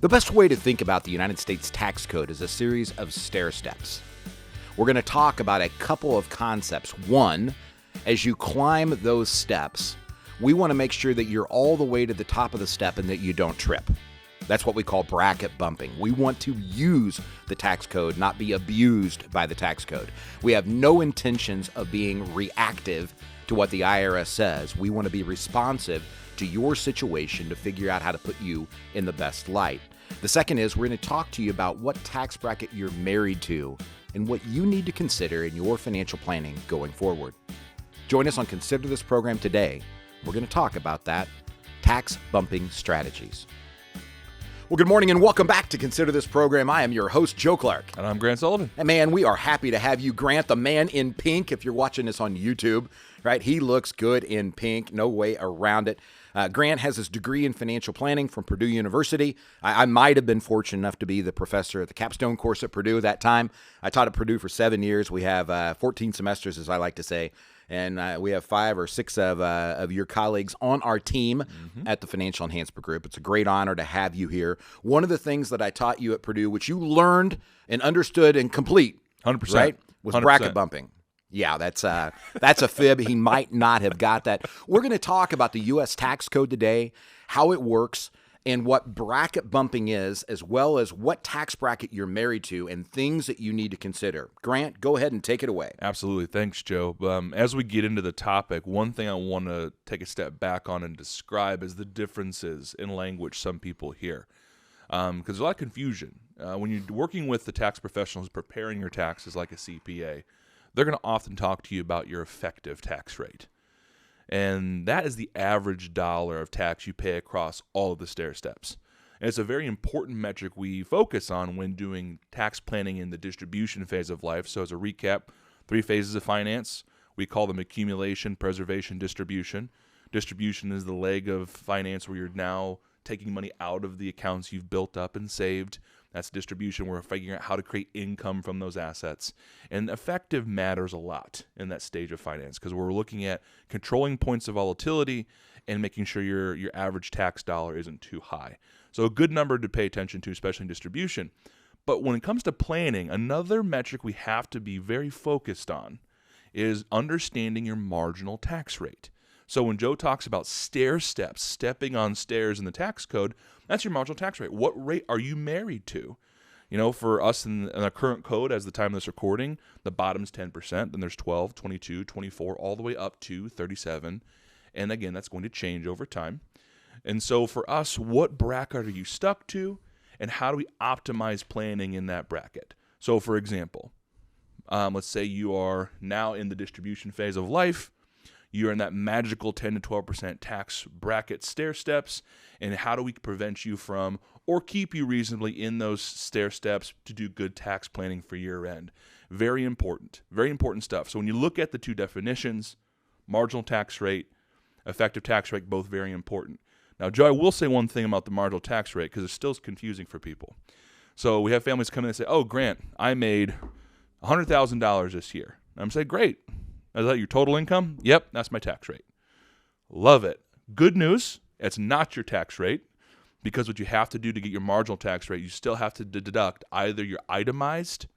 The best way to think about the United States tax code is a series of stair steps. We're going to talk about a couple of concepts. One, as you climb those steps, we want to make sure that you're all the way to the top of the step and that you don't trip. That's what we call bracket bumping. We want to use the tax code, not be abused by the tax code. We have no intentions of being reactive to what the IRS says. We want to be responsive to your situation to figure out how to put you in the best light. The second is we're going to talk to you about what tax bracket you're married to and what you need to consider in your financial planning going forward. Join us on Consider This program today. We're going to talk about that, tax bumping strategies. Well, good morning and welcome back to Consider This program. I am your host, Joe Clark. And I'm Grant Soliven. And man, we are happy to have you, Grant, the man in pink. If you're watching this on YouTube, right? He looks good in pink. No way around it. Grant has his degree in financial planning from Purdue University. I might have been fortunate enough to be the professor at the capstone course at Purdue at that time. I taught at Purdue for 7 years. We have 14 semesters, as I like to say. And we have 5 or 6 of your colleagues on our team at the Financial Enhancement Group. It's a great honor to have you here. One of the things that I taught you at Purdue, which you learned and understood and complete, 100%, right, was 100%. Bracket bumping. Yeah, that's a fib. He might not have got that. We're going to talk about the U.S. tax code today, how it works, and what bracket bumping is, as well as what tax bracket you're married to and things that you need to consider. Grant, go ahead and take it away. Absolutely. Thanks, Joe. As we get into the topic, one thing I want to take a step back on and describe is the differences in language some people hear. Because there's a lot of confusion. When you're working with the tax professionals preparing your taxes like a CPA, they're going to often talk to you about your effective tax rate. And that is the average dollar of tax you pay across all of the stair steps. And it's a very important metric we focus on when doing tax planning in the distribution phase of life. So as a recap, 3 phases of finance. We call them accumulation, preservation, distribution. Distribution is the leg of finance where you're now taking money out of the accounts you've built up and saved. That's distribution. We're figuring out how to create income from those assets. And effective matters a lot in that stage of finance because we're looking at controlling points of volatility and making sure your average tax dollar isn't too high. So a good number to pay attention to, especially in distribution. But when it comes to planning, another metric we have to be very focused on is understanding your marginal tax rate. So when Joe talks about stair steps, stepping on stairs in the tax code, that's your marginal tax rate. What rate are you married to? You know, for us in the current code, as the time of this recording, the bottom's 10%, then there's 12, 22, 24, all the way up to 37. And again, that's going to change over time. And so for us, what bracket are you stuck to? And how do we optimize planning in that bracket? So for example, let's say you are now in the distribution phase of life. You're in that magical 10 to 12% tax bracket stair steps, and how do we prevent you from or keep you reasonably in those stair steps to do good tax planning for year end? Very important stuff. So when you look at the 2 definitions, marginal tax rate, effective tax rate, both very important. Now, Joe, I will say one thing about the marginal tax rate because it's still confusing for people. So we have families come in and say, oh, Grant, I made $100,000 this year. And I'm saying, great. Is that your total income? Yep, that's my tax rate. Love it. Good news, it's not your tax rate because what you have to do to get your marginal tax rate, you still have to deduct either your itemized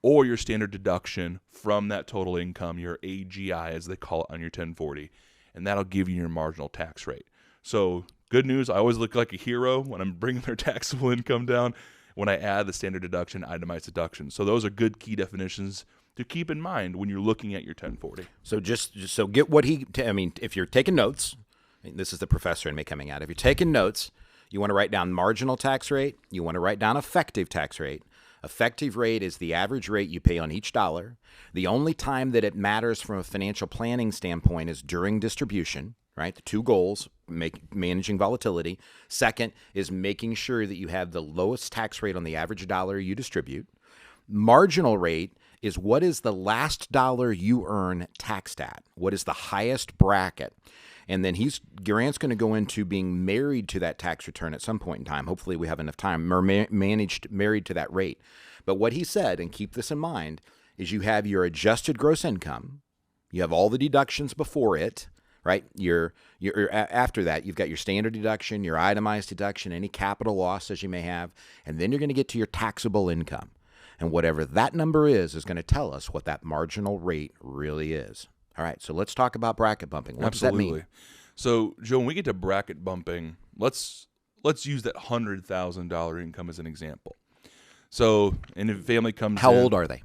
or your standard deduction from that total income, your AGI as they call it on your 1040, and that'll give you your marginal tax rate. So good news, I always look like a hero when I'm bringing their taxable income down when I add the standard deduction, itemized deduction. So those are good key definitions to keep in mind when you're looking at your 1040. So so get what if you're taking notes, this is the professor in me coming out. If you're taking notes, you want to write down marginal tax rate. You want to write down effective tax rate. Effective rate is the average rate you pay on each dollar. The only time that it matters from a financial planning standpoint is during distribution, right? The 2 goals, managing volatility. Second is making sure that you have the lowest tax rate on the average dollar you distribute. Marginal rate is what is the last dollar you earn taxed at? What is the highest bracket? And then Grant's going to go into being married to that tax return at some point in time. Hopefully we have enough time, married to that rate. But what he said, and keep this in mind, is you have your adjusted gross income. You have all the deductions before it, right? After that, you've got your standard deduction, your itemized deduction, any capital losses you may have, and then you're going to get to your taxable income. And whatever that number is going to tell us what that marginal rate really is. All right, so let's talk about bracket bumping. What does that mean? So, Joe, when we get to bracket bumping, let's use that $100,000 income as an example. So, and if a family comes How old are they?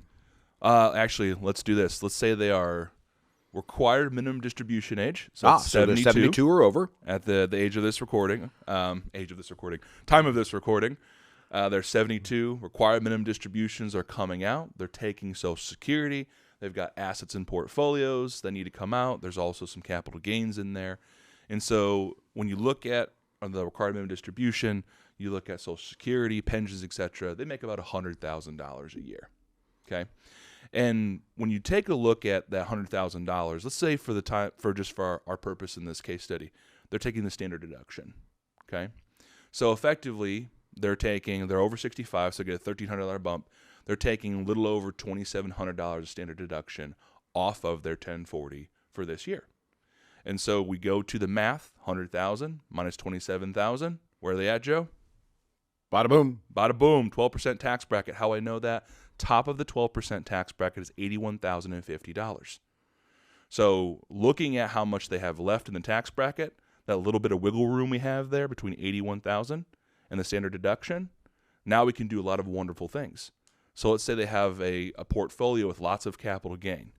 Actually, let's do this. Let's say they are required minimum distribution age. So, so they're 72 or over. At the age of this recording. Time of this recording. They're 72. Required minimum distributions are coming out. They're taking Social Security. They've got assets and portfolios that need to come out. There's also some capital gains in there. And so when you look at the required minimum distribution, you look at Social Security, pensions, etc., they make about $100,000 a year. Okay? And when you take a look at that $100,000, let's say for our purpose in this case study, they're taking the standard deduction. Okay? So effectively, they're over 65, so get a $1,300 bump. They're taking a little over $2,700 of standard deduction off of their 1040 for this year. And so we go to the math, 100,000 minus 27,000. Where are they at, Joe? Bada boom. Bada boom, 12% tax bracket. How I know that? Top of the 12% tax bracket is $81,050. So looking at how much they have left in the tax bracket, that little bit of wiggle room we have there between $81,000 and the standard deduction, now we can do a lot of wonderful things. So let's say they have a portfolio with lots of capital gain.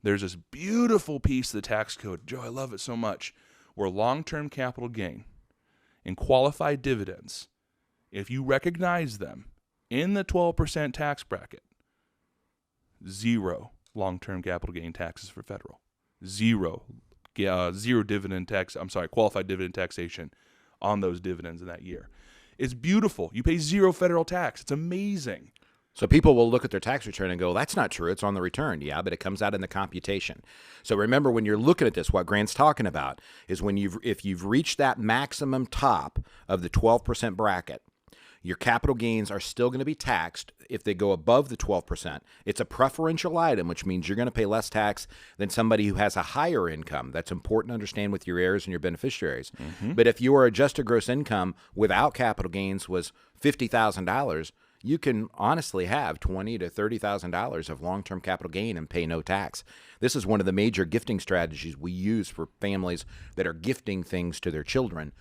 There's this beautiful piece of the tax code. Joe, I love it so much. Where long-term capital gain and qualified dividends, if you recognize them in the 12% tax bracket, zero long-term capital gain taxes for federal. Zero dividend tax. Qualified dividend taxation on those dividends in that year. It's beautiful. You pay zero federal tax. It's amazing. So people will look at their tax return and go, that's not true. It's on the return. Yeah, but it comes out in the computation. So remember, when you're looking at this, what Grant's talking about is if you've reached that maximum top of the 12% bracket, your capital gains are still going to be taxed if they go above the 12%. It's a preferential item, which means you're going to pay less tax than somebody who has a higher income. That's important to understand with your heirs and your beneficiaries. Mm-hmm. But if your adjusted gross income without capital gains was $50,000, you can honestly have $20,000 to $30,000 of long-term capital gain and pay no tax. This is one of the major gifting strategies we use for families that are gifting things to their children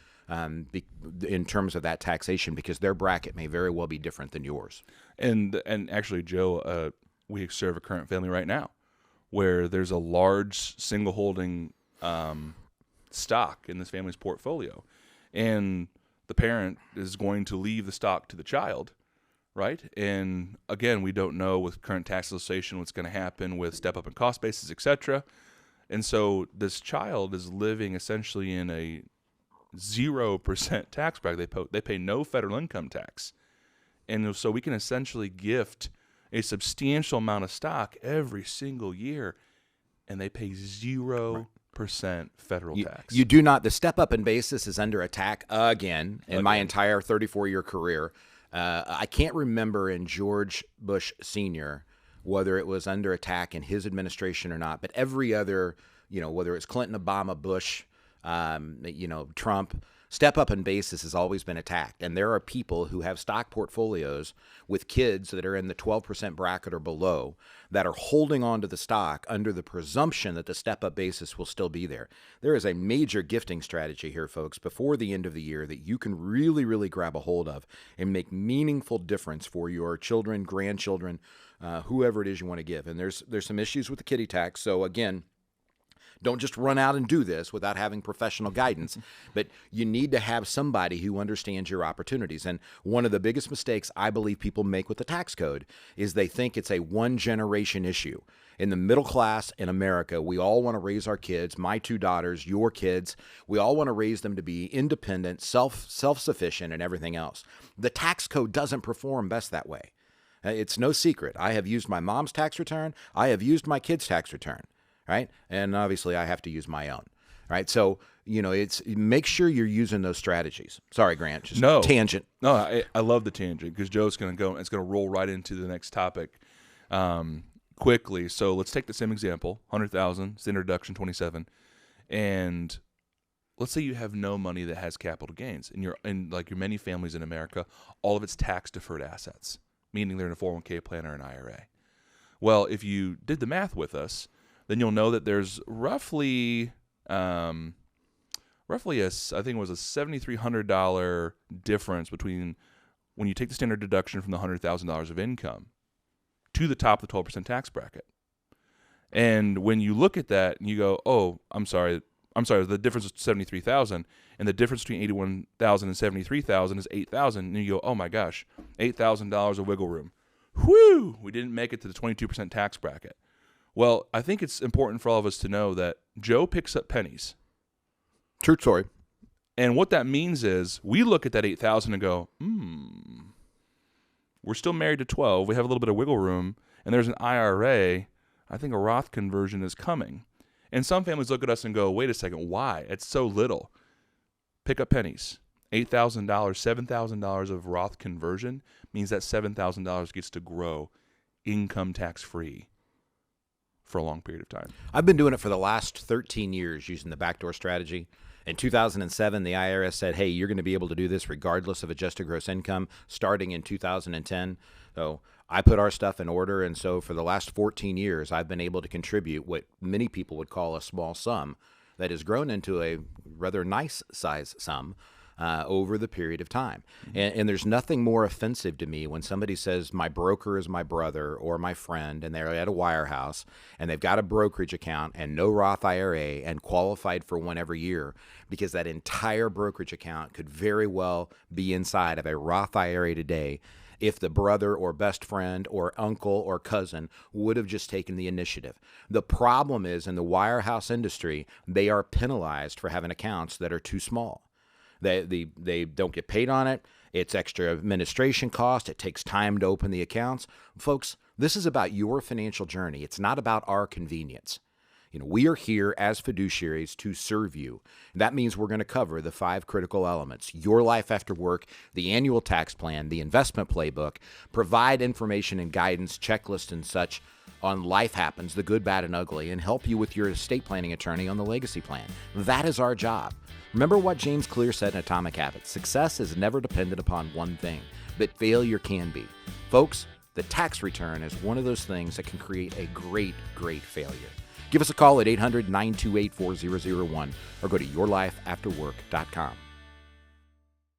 in terms of that taxation, because their bracket may very well be different than yours. And actually, Joe, we serve a current family right now where there's a large single holding stock in this family's portfolio, and the parent is going to leave the stock to the child, right? And again, we don't know with current tax legislation what's going to happen with step up in cost basis, etc. And so this child is living essentially in a 0% tax bracket. They pay no federal income tax. And so we can essentially gift a substantial amount of stock every single year, and they pay 0% federal tax. You do not. The step up in basis is under attack again in my entire 34-year career. I can't remember in George Bush Sr. whether it was under attack in his administration or not, but every other, whether it's Clinton, Obama, Bush, Trump, step up in basis has always been attacked. And there are people who have stock portfolios with kids that are in the 12% bracket or below that are holding on to the stock under the presumption that the step up basis will still be there. There is a major gifting strategy here, folks, before the end of the year that you can really, really grab a hold of and make meaningful difference for your children, grandchildren, whoever it is you want to give. And there's some issues with the kiddie tax. So again, don't just run out and do this without having professional guidance, but you need to have somebody who understands your opportunities. And one of the biggest mistakes I believe people make with the tax code is they think it's a one-generation issue. In the middle class in America, we all want to raise our kids, my two daughters, your kids. We all want to raise them to be independent, self-sufficient, and everything else. The tax code doesn't perform best that way. It's no secret. I have used my mom's tax return. I have used my kids' tax return. Right? And obviously I have to use my own. Right? So, it's make sure you're using those strategies. Sorry, Grant, tangent. No, I love the tangent because Joe's going to go, it's going to roll right into the next topic quickly. So let's take the same example, 100,000, standard deduction 27. And let's say you have no money that has capital gains, and like your many families in America, all of it's tax deferred assets, meaning they're in a 401k plan or an IRA. Well, if you did the math with us, then you'll know that there's roughly I think it was a $7,300 difference between when you take the standard deduction from the $100,000 of income to the top of the 12% tax bracket. And when you look at that and you go, oh, I'm sorry, the difference is $73,000, and the difference between $81,000 and $73,000 is $8,000, and you go, oh my gosh, $8,000 of wiggle room. Whew, we didn't make it to the 22% tax bracket. Well, I think it's important for all of us to know that Joe picks up pennies. True story. And what that means is we look at that $8,000 and go, we're still married to 12. We have a little bit of wiggle room, and there's an IRA. I think a Roth conversion is coming. And some families look at us and go, wait a second, why? It's so little. Pick up pennies. $8,000, $7,000 of Roth conversion means that $7,000 gets to grow income tax-free for a long period of time. I've been doing it for the last 13 years using the backdoor strategy. In 2007, the IRS said, hey, you're going to be able to do this regardless of adjusted gross income starting in 2010. So I put our stuff in order, and so for the last 14 years, I've been able to contribute what many people would call a small sum that has grown into a rather nice size sum over the period of time. And there's nothing more offensive to me when somebody says my broker is my brother or my friend, and they're at a wirehouse and they've got a brokerage account and no Roth IRA and qualified for one every year, because that entire brokerage account could very well be inside of a Roth IRA today if the brother or best friend or uncle or cousin would have just taken the initiative. The problem is, in the wirehouse industry, they are penalized for having accounts that are too small. They don't get paid on it. It's extra administration cost. It takes time to open the accounts. Folks, this is about your financial journey. It's not about our convenience. We are here as fiduciaries to serve you. That means we're going to cover the 5 critical elements: your life after work, the annual tax plan, the investment playbook, provide information and guidance, checklists and such on life happens, the good, bad, and ugly, and help you with your estate planning attorney on the legacy plan. That is our job. Remember what James Clear said in Atomic Habits: success is never dependent upon one thing, but failure can be. Folks, the tax return is one of those things that can create a great, great failure. Give us a call at 800-928-4001 or go to yourlifeafterwork.com.